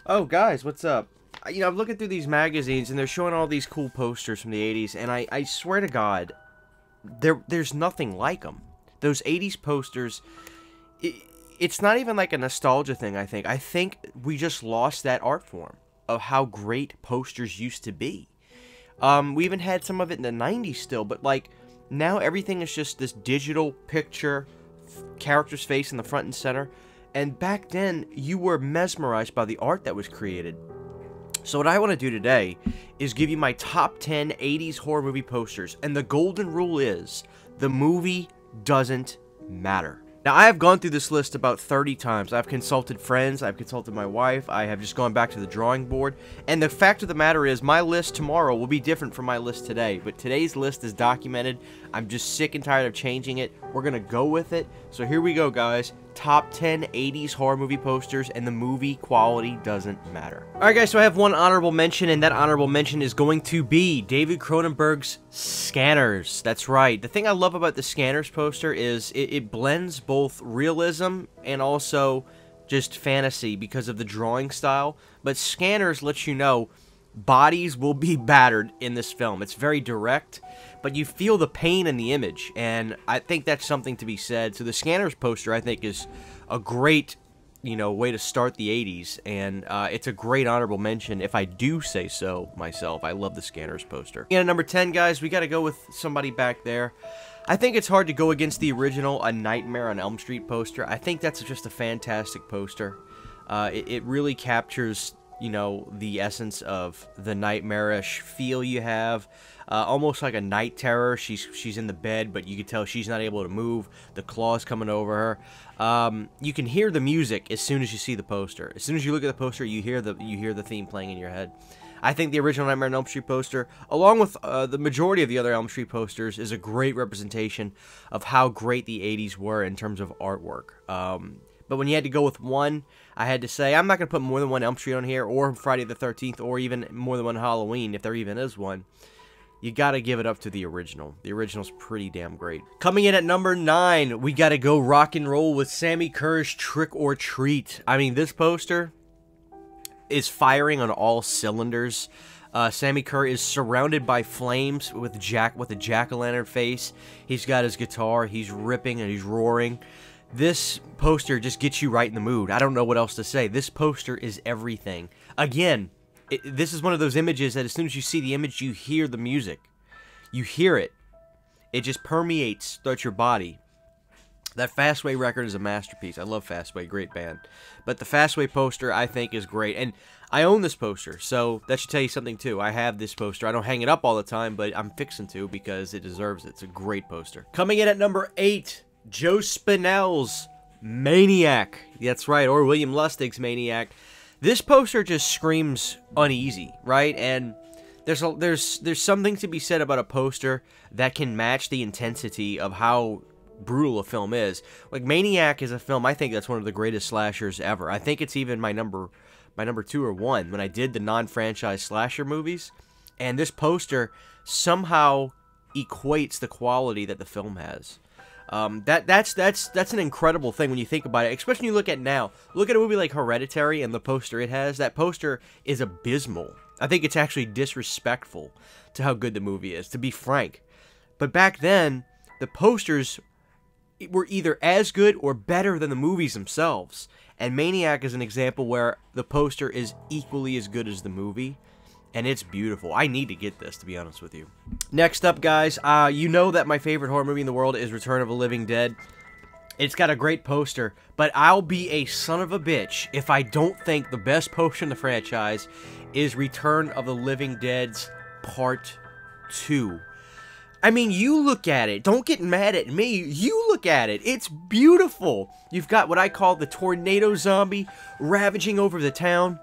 Oh, guys, what's up? I'm looking through these magazines, and they're showing all these cool posters from the 80s, and I swear to God, there's nothing like them. Those 80s posters, it's not even like a nostalgia thing, I think. I think we just lost that art form of how great posters used to be. We even had some of it in the 90s still, but, like, now everything is just this digital picture, character's face in the front and center. And back then, you were mesmerized by the art that was created. So what I want to do today is give you my top 10 80s horror movie posters. And the golden rule is, the movie doesn't matter. Now, I have gone through this list about 30 times. I've consulted friends, I've consulted my wife, I have just gone back to the drawing board. And the fact of the matter is, my list tomorrow will be different from my list today. But today's list is documented. I'm just sick and tired of changing it. We're going to go with it. So here we go, guys. Top 10 80s horror movie posters, and the movie quality doesn't matter. Alright, guys, so I have one honorable mention, and that honorable mention is going to be David Cronenberg's Scanners. That's right. The thing I love about the Scanners poster is it blends both realism and also just fantasy because of the drawing style. But Scanners lets you know bodies will be battered in this film. It's very direct, but you feel the pain in the image, and I think that's something to be said. So the Scanners poster, I think, is a great, way to start the 80s, and it's a great honorable mention, if I do say so myself. I love the Scanners poster. And at number 10, guys, we got to go with somebody back there. I think it's hard to go against the original A Nightmare on Elm Street poster. I think that's just a fantastic poster. It really captures the essence of the nightmarish feel you have. Almost like a night terror. She's in the bed, but you can tell she's not able to move. The claws coming over her. You can hear the music as soon as you see the poster. As soon as you look at the poster, you hear the theme playing in your head. I think the original Nightmare on Elm Street poster, along with the majority of the other Elm Street posters, is a great representation of how great the 80s were in terms of artwork. But when you had to go with one, I had to say, I'm not going to put more than one Elm Street on here, or Friday the 13th, or even more than one Halloween, if there even is one. You got to give it up to the original. The original's pretty damn great. Coming in at number 9, we got to go rock and roll with Sammi Curr's Trick or Treat. I mean, this poster is firing on all cylinders. Sammi Curr is surrounded by flames with a jack-o'-lantern face. He's got his guitar, he's ripping and he's roaring. This poster just gets you right in the mood. I don't know what else to say. This poster is everything. Again, this is one of those images that as soon as you see the image, you hear the music. You hear it. It just permeates throughout your body. That Fastway record is a masterpiece. I love Fastway, great band. But the Fastway poster, I think, is great. And I own this poster, so that should tell you something, too. I have this poster. I don't hang it up all the time, but I'm fixing to because it deserves it. It's a great poster. Coming in at number 8... Joe Spinell's Maniac. That's right, or William Lustig's Maniac. This poster just screams uneasy, right? And there's something to be said about a poster that can match the intensity of how brutal a film is. Like, Maniac is a film, I think that's one of the greatest slashers ever. I think it's even my number 2 or 1 when I did the non-franchise slasher movies. And this poster somehow equates the quality that the film has. That's an incredible thing when you think about it, especially when you look at now. Look at a movie like Hereditary and the poster it has. That poster is abysmal. I think it's actually disrespectful to how good the movie is, to be frank. But back then, the posters were either as good or better than the movies themselves. And Maniac is an example where the poster is equally as good as the movie. And it's beautiful. I need to get this, to be honest with you. Next up, guys, you know that my favorite horror movie in the world is Return of the Living Dead. It's got a great poster, but I'll be a son of a bitch if I don't think the best poster in the franchise is Return of the Living Dead's Part 2. I mean, you look at it. Don't get mad at me. You look at it. It's beautiful. You've got what I call the tornado zombie ravaging over the town.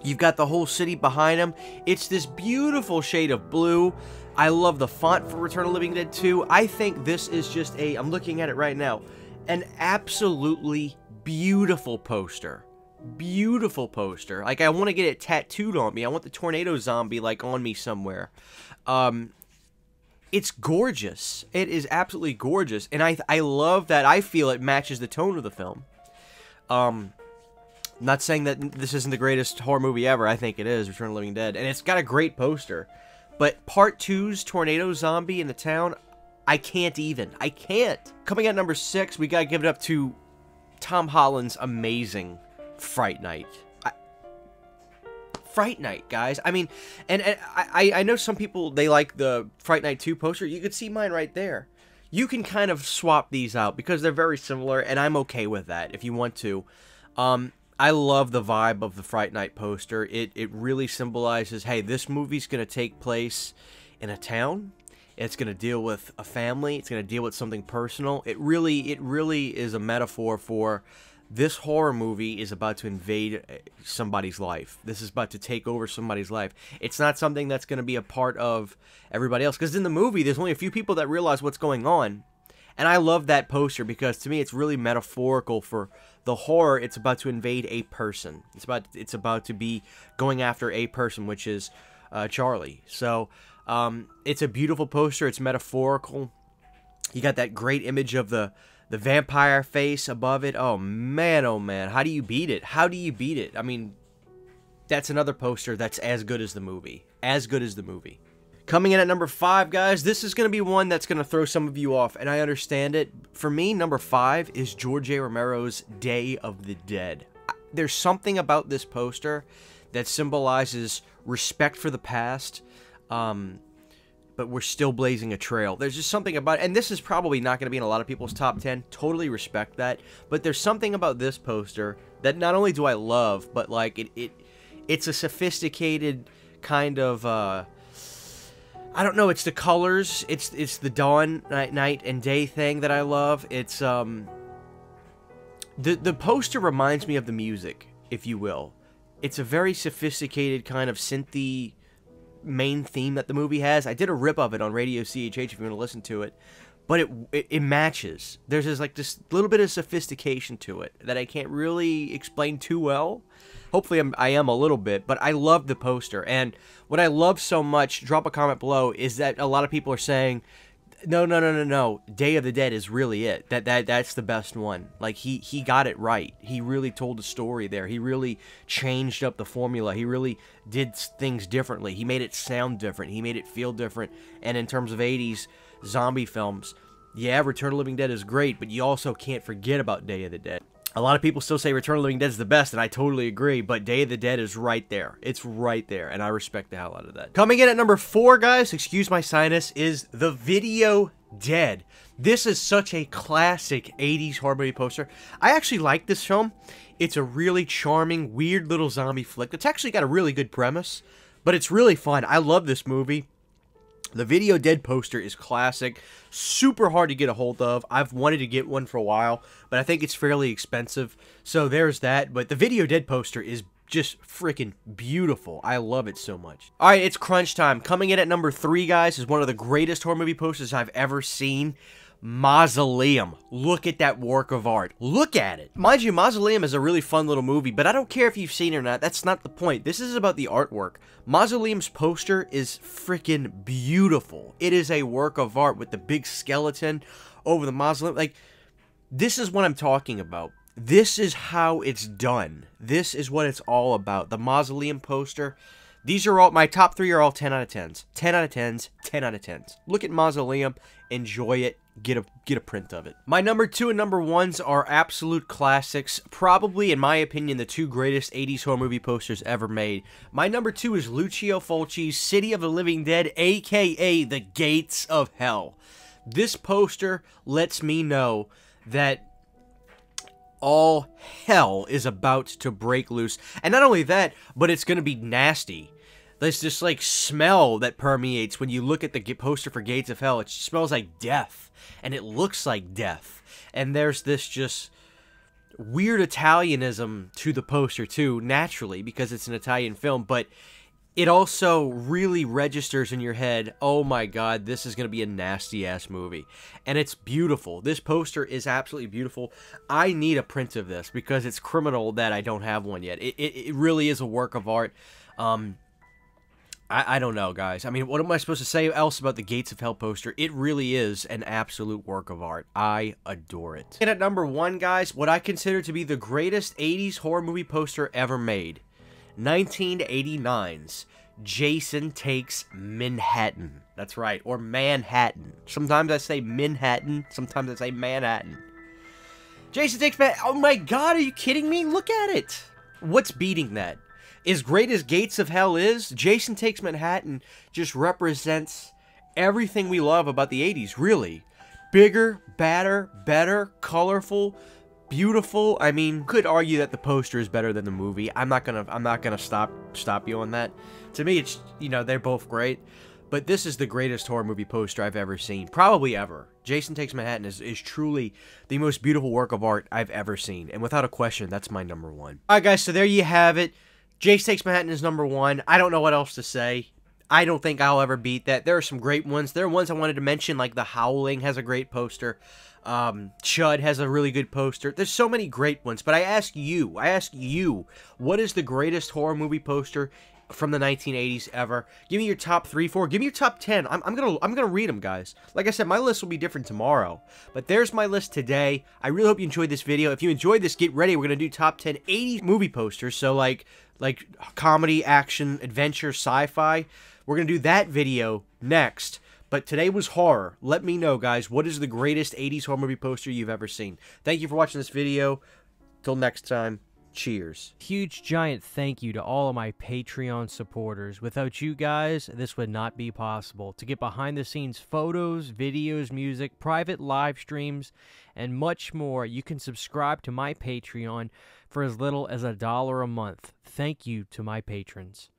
You've got the whole city behind him. It's this beautiful shade of blue. I love the font for Return of the Living Dead 2. I think this is just I'm looking at it right now, an absolutely beautiful poster. Beautiful poster. Like, I want to get it tattooed on me. I want the tornado zombie, like, on me somewhere. It's gorgeous. It is absolutely gorgeous. And I love that I feel it matches the tone of the film. I'm not saying that this isn't the greatest horror movie ever. I think it is, Return of the Living Dead. And it's got a great poster. But Part 2's Tornado Zombie in the Town, I can't even. I can't. Coming at number 6, we gotta give it up to Tom Holland's amazing Fright Night. Fright Night, guys. I mean, and I know some people, they like the Fright Night 2 poster. You could see mine right there. You can kind of swap these out because they're very similar, and I'm okay with that if you want to. I love the vibe of the Fright Night poster. It really symbolizes, hey, this movie's going to take place in a town. It's going to deal with a family. It's going to deal with something personal. It really is a metaphor for this horror movie is about to invade somebody's life. This is about to take over somebody's life. It's not something that's going to be a part of everybody else. Because in the movie, there's only a few people that realize what's going on. And I love that poster because to me it's really metaphorical for the horror. It's about to invade a person. It's about to be going after a person, which is Charlie. So it's a beautiful poster. It's metaphorical. You got that great image of the vampire face above it. Oh man, how do you beat it? How do you beat it? I mean, that's another poster that's as good as the movie. As good as the movie. Coming in at number 5, guys, this is going to be one that's going to throw some of you off, and I understand it. For me, number 5 is George A. Romero's Day of the Dead. There's something about this poster that symbolizes respect for the past, but we're still blazing a trail. There's just something about it, and this is probably not going to be in a lot of people's top 10. Totally respect that, but there's something about this poster that not only do I love, but like it's a sophisticated kind of I don't know, it's the colors, it's the dawn, night, and day thing that I love. It's, the poster reminds me of the music, if you will. It's a very sophisticated kind of synthy main theme that the movie has. I did a rip of it on Radio CHH if you want to listen to it. But it matches. There's this little bit of sophistication to it that I can't really explain too well. Hopefully I am a little bit, but I love the poster. And what I love so much, drop a comment below, is that a lot of people are saying, no, Day of the Dead is really it. That's the best one. Like, he got it right. He really told the story there. He really changed up the formula. He really did things differently. He made it sound different. He made it feel different. And in terms of 80s zombie films, yeah, Return of the Living Dead is great, but you also can't forget about Day of the Dead. A lot of people still say Return of the Living Dead is the best, and I totally agree, but Day of the Dead is right there. It's right there, and I respect the hell out of that. Coming in at number 4, guys, excuse my sinus, is The Video Dead. This is such a classic 80s horror movie poster. I actually like this film. It's a really charming, weird little zombie flick. It's actually got a really good premise, but it's really fun. I love this movie. The Video Dead poster is classic, super hard to get a hold of. I've wanted to get one for a while, but I think it's fairly expensive, so there's that. But the Video Dead poster is just freaking beautiful. I love it so much. Alright, it's crunch time. Coming in at number 3, guys, is one of the greatest horror movie posters I've ever seen. Mausoleum. Look at that work of art. Look at it. Mind you, Mausoleum is a really fun little movie, but I don't care if you've seen it or not. That's not the point. This is about the artwork. Mausoleum's poster is freaking beautiful. It is a work of art with the big skeleton over the mausoleum. Like, this is what I'm talking about. This is how it's done. This is what it's all about. The Mausoleum poster. These are all, my top 3 are all 10 out of 10s. 10 out of 10s, 10 out of 10s. Look at Mausoleum, enjoy it, get a print of it. My number 2 and number 1s are absolute classics. Probably, in my opinion, the 2 greatest 80s horror movie posters ever made. My number 2 is Lucio Fulci's City of the Living Dead, aka The Gates of Hell. This poster lets me know that all hell is about to break loose. And not only that, but it's going to be nasty. There's this, like, smell that permeates when you look at the poster for Gates of Hell. It smells like death, and it looks like death. And there's this just weird Italianism to the poster, too, naturally, because it's an Italian film, but it also really registers in your head, oh my god, this is going to be a nasty-ass movie. And it's beautiful. This poster is absolutely beautiful. I need a print of this, because it's criminal that I don't have one yet. It really is a work of art. I don't know, guys. I mean, what am I supposed to say else about the Gates of Hell poster? It really is an absolute work of art. I adore it. And at number 1, guys, what I consider to be the greatest 80s horror movie poster ever made. 1989's Jason Takes Manhattan. That's right, or Manhattan. Sometimes I say Manhattan, sometimes I say Manhattan. Jason Takes Manhattan. Oh my god, are you kidding me? Look at it. What's beating that? As great as Gates of Hell is, Jason Takes Manhattan just represents everything we love about the 80s, really. Bigger, badder, better, colorful, beautiful. I mean, could argue that the poster is better than the movie. I'm not gonna stop you on that. To me, it's, you know, they're both great, but this is the greatest horror movie poster I've ever seen, probably ever. Jason Takes Manhattan is truly the most beautiful work of art I've ever seen, and without a question, that's my number 1. All right, guys, so there you have it. Jason Takes Manhattan is number 1. I don't know what else to say. I don't think I'll ever beat that. There are some great ones. There are ones I wanted to mention, like The Howling has a great poster. Chud has a really good poster. There's so many great ones, but I ask you, what is the greatest horror movie poster from the 1980s ever? Give me your top 3, 4. Give me your top 10. I'm gonna read them, guys. Like I said, my list will be different tomorrow, but there's my list today. I really hope you enjoyed this video. If you enjoyed this, get ready. We're gonna do top 10 80s movie posters. So like comedy, action, adventure, sci-fi. We're gonna do that video next. But today was horror. Let me know, guys, what is the greatest 80s horror movie poster you've ever seen? Thank you for watching this video. Till next time. Cheers. Huge giant thank you to all of my Patreon supporters. Without you guys, this would not be possible. To get behind the scenes photos, videos, music, private live streams, and much more, you can subscribe to my Patreon for as little as $1 a month. Thank you to my patrons.